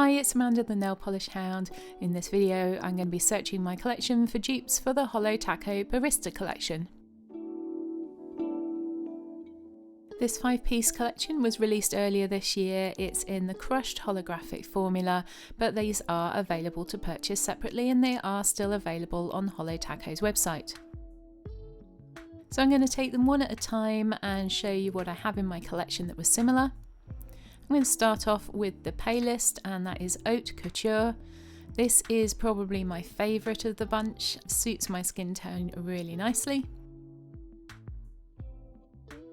Hi, it's Amanda the Nail Polish Hound. In this video I'm going to be searching my collection for dupes for the Holo Taco Barista Collection. This 5-piece collection was released earlier this year. It's in the crushed holographic formula, but these are available to purchase separately and they are still available on Holo Taco's website. So I'm going to take them one at a time and show you what I have in my collection that was similar. I'm going to start off with the palest, and that is Oat Couture. This is probably my favourite of the bunch, suits my skin tone really nicely.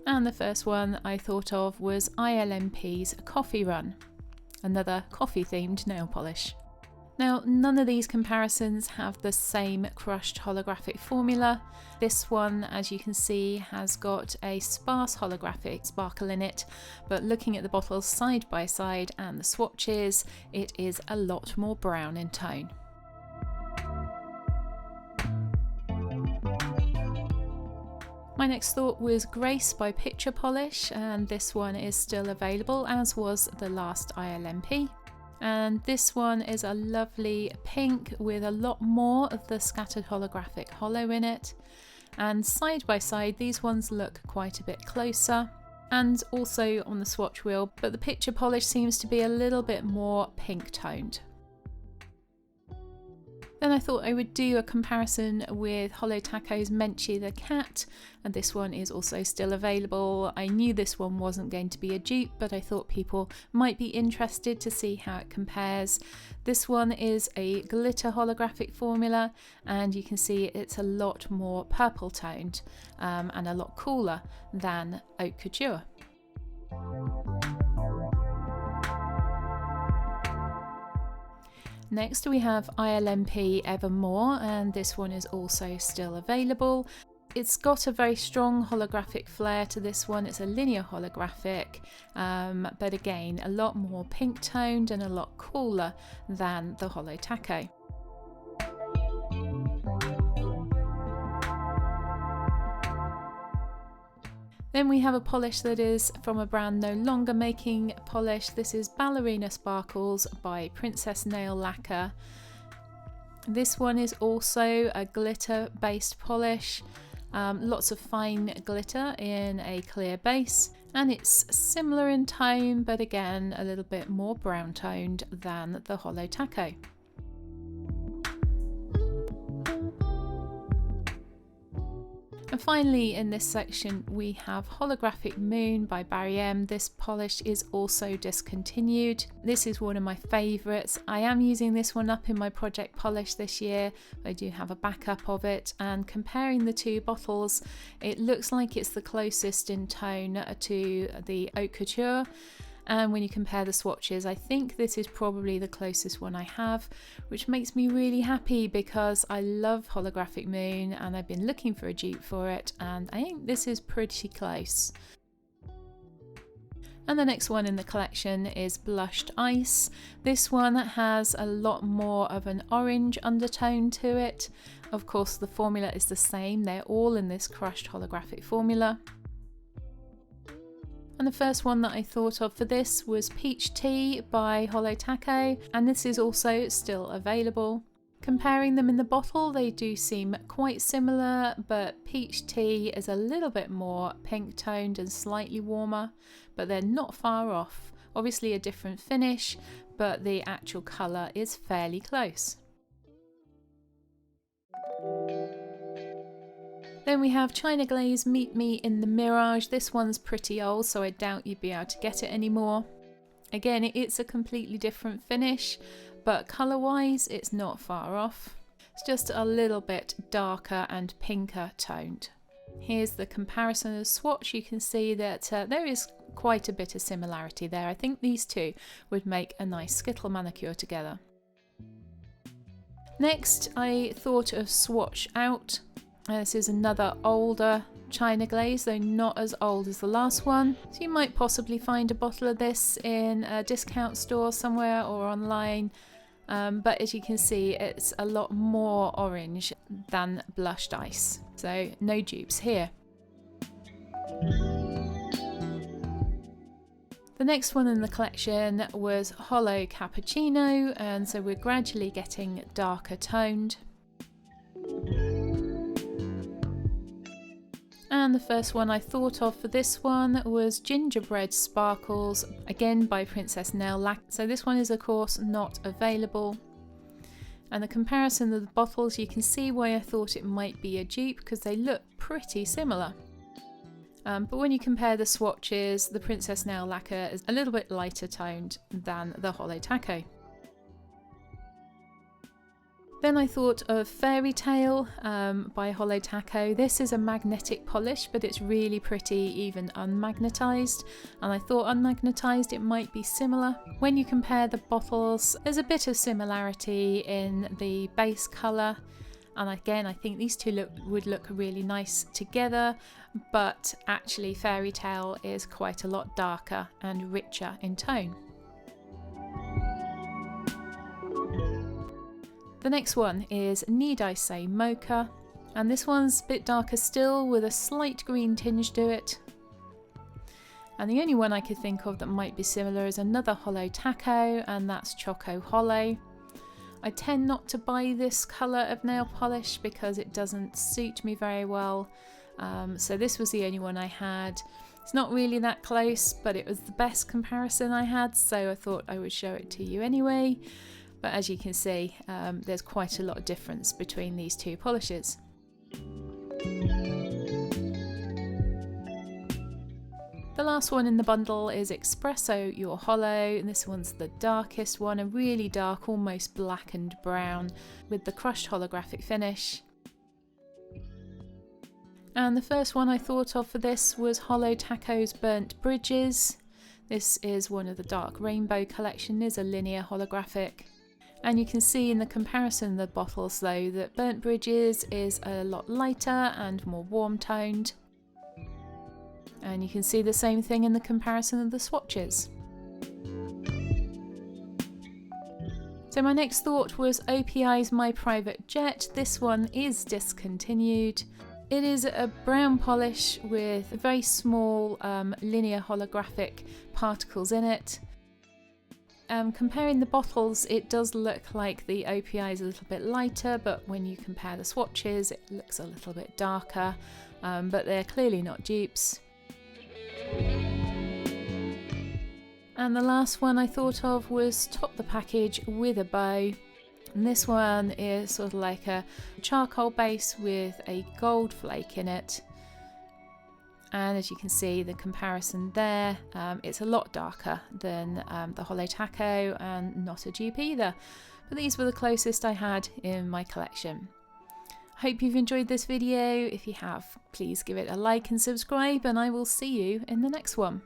And the first one I thought of was ILMP's Coffee Run, another coffee themed nail polish. Now, none of these comparisons have the same crushed holographic formula. This one, as you can see, has got a sparse holographic sparkle in it, but looking at the bottles side by side and the swatches, it is a lot more brown in tone. My next thought was Grace by Picture Polish, and this one is still available, as was the last ILMP. And this one is a lovely pink with a lot more of the scattered holographic holo in it. And side by side, these ones look quite a bit closer, and also on the swatch wheel, but the Picture Polish seems to be a little bit more pink toned. Then I thought I would do a comparison with Holo Taco's Menchie the cat, and this one is also still available. I knew this one wasn't going to be a dupe, but I thought people might be interested to see how it compares. This one is a glitter holographic formula, and you can see it's a lot more purple toned and a lot cooler than Oat Couture. Next we have ILMP Evermore, and this one is also still available. It's got a very strong holographic flair to this one. It's a linear holographic, but again a lot more pink toned and a lot cooler than the Holo Taco. Then we have a polish that is from a brand no longer making polish. This is Ballerina Sparkles by Princess Nail Lacquer. This one is also a glitter based polish, lots of fine glitter in a clear base, and it's similar in tone but again a little bit more brown toned than the Holo Taco. And finally in this section we have Holographic Moon by Barry M. This polish is also discontinued. This is one of my favourites. I am using this one up in my project polish this year. I do have a backup of it, and comparing the two bottles, it looks like it's the closest in tone to the Haute Couture. And when you compare the swatches, I think this is probably the closest one I have, which makes me really happy because I love Holographic Moon and I've been looking for a dupe for it, and I think this is pretty close. And the next one in the collection is Blushed Ice. This one has a lot more of an orange undertone to it. Of course the formula is the same, they're all in this crushed holographic formula. And the first one that I thought of for this was Peach Tea by Holo Taco, and this is also still available. Comparing them in the bottle, they do seem quite similar, but Peach Tea is a little bit more pink toned and slightly warmer, but they're not far off. Obviously a different finish, but the actual colour is fairly close. Then we have China Glaze Meet Me in the Mirage. This one's pretty old, so I doubt you'd be able to get it anymore. Again, it's a completely different finish, but colour wise it's not far off. It's just a little bit darker and pinker toned. Here's the comparison of swatch. You can see that there is quite a bit of similarity there. I think these two would make a nice skittle manicure together. Next I thought of Swatch Out. This is another older China Glaze, though not as old as the last one. So you might possibly find a bottle of this in a discount store somewhere or online. But as you can see, it's a lot more orange than Blushed Ice. So no dupes here. The next one in the collection was Holo Cappuccino, and so we're gradually getting darker toned. And the first one I thought of for this one was Gingerbread Sparkles, again by Princess Nail Lacquer. So this one is of course not available. And the comparison of the bottles, you can see why I thought it might be a dupe, because they look pretty similar. But when you compare the swatches, the Princess Nail Lacquer is a little bit lighter toned than the Holo Taco. Then I thought of Fairy Tale by Holo Taco. This is a magnetic polish, but it's really pretty even unmagnetised, and I thought unmagnetised it might be similar. When you compare the bottles, there's a bit of similarity in the base colour, and again I think these two would look really nice together, but actually Fairy Tale is quite a lot darker and richer in tone. The next one is Need I Say Mocha, and this one's a bit darker still with a slight green tinge to it. And the only one I could think of that might be similar is another Holo Taco, and that's Choco Holo. I tend not to buy this colour of nail polish because it doesn't suit me very well, so this was the only one I had. It's not really that close, but it was the best comparison I had, so I thought I would show it to you anyway. But as you can see, there's quite a lot of difference between these two polishes. The last one in the bundle is Expresso Your Holo, and this one's the darkest one, a really dark, almost blackened brown with the crushed holographic finish. And the first one I thought of for this was Holo Taco's Burnt Bridges. This is one of the Dark Rainbow collection, is a linear holographic. And you can see in the comparison of the bottles though that Burnt Bridges is a lot lighter and more warm toned. And you can see the same thing in the comparison of the swatches. So my next thought was OPI's My Private Jet. This one is discontinued. It is a brown polish with very small linear holographic particles in it. Comparing the bottles, it does look like the OPI is a little bit lighter, but when you compare the swatches it looks a little bit darker, but they're clearly not dupes. And the last one I thought of was Top the Package with a Bow. And this one is sort of like a charcoal base with a gold flake in it. And as you can see, the comparison there, it's a lot darker than the Holo Taco and not a dupe either. But these were the closest I had in my collection. I hope you've enjoyed this video. If you have, please give it a like and subscribe, and I will see you in the next one.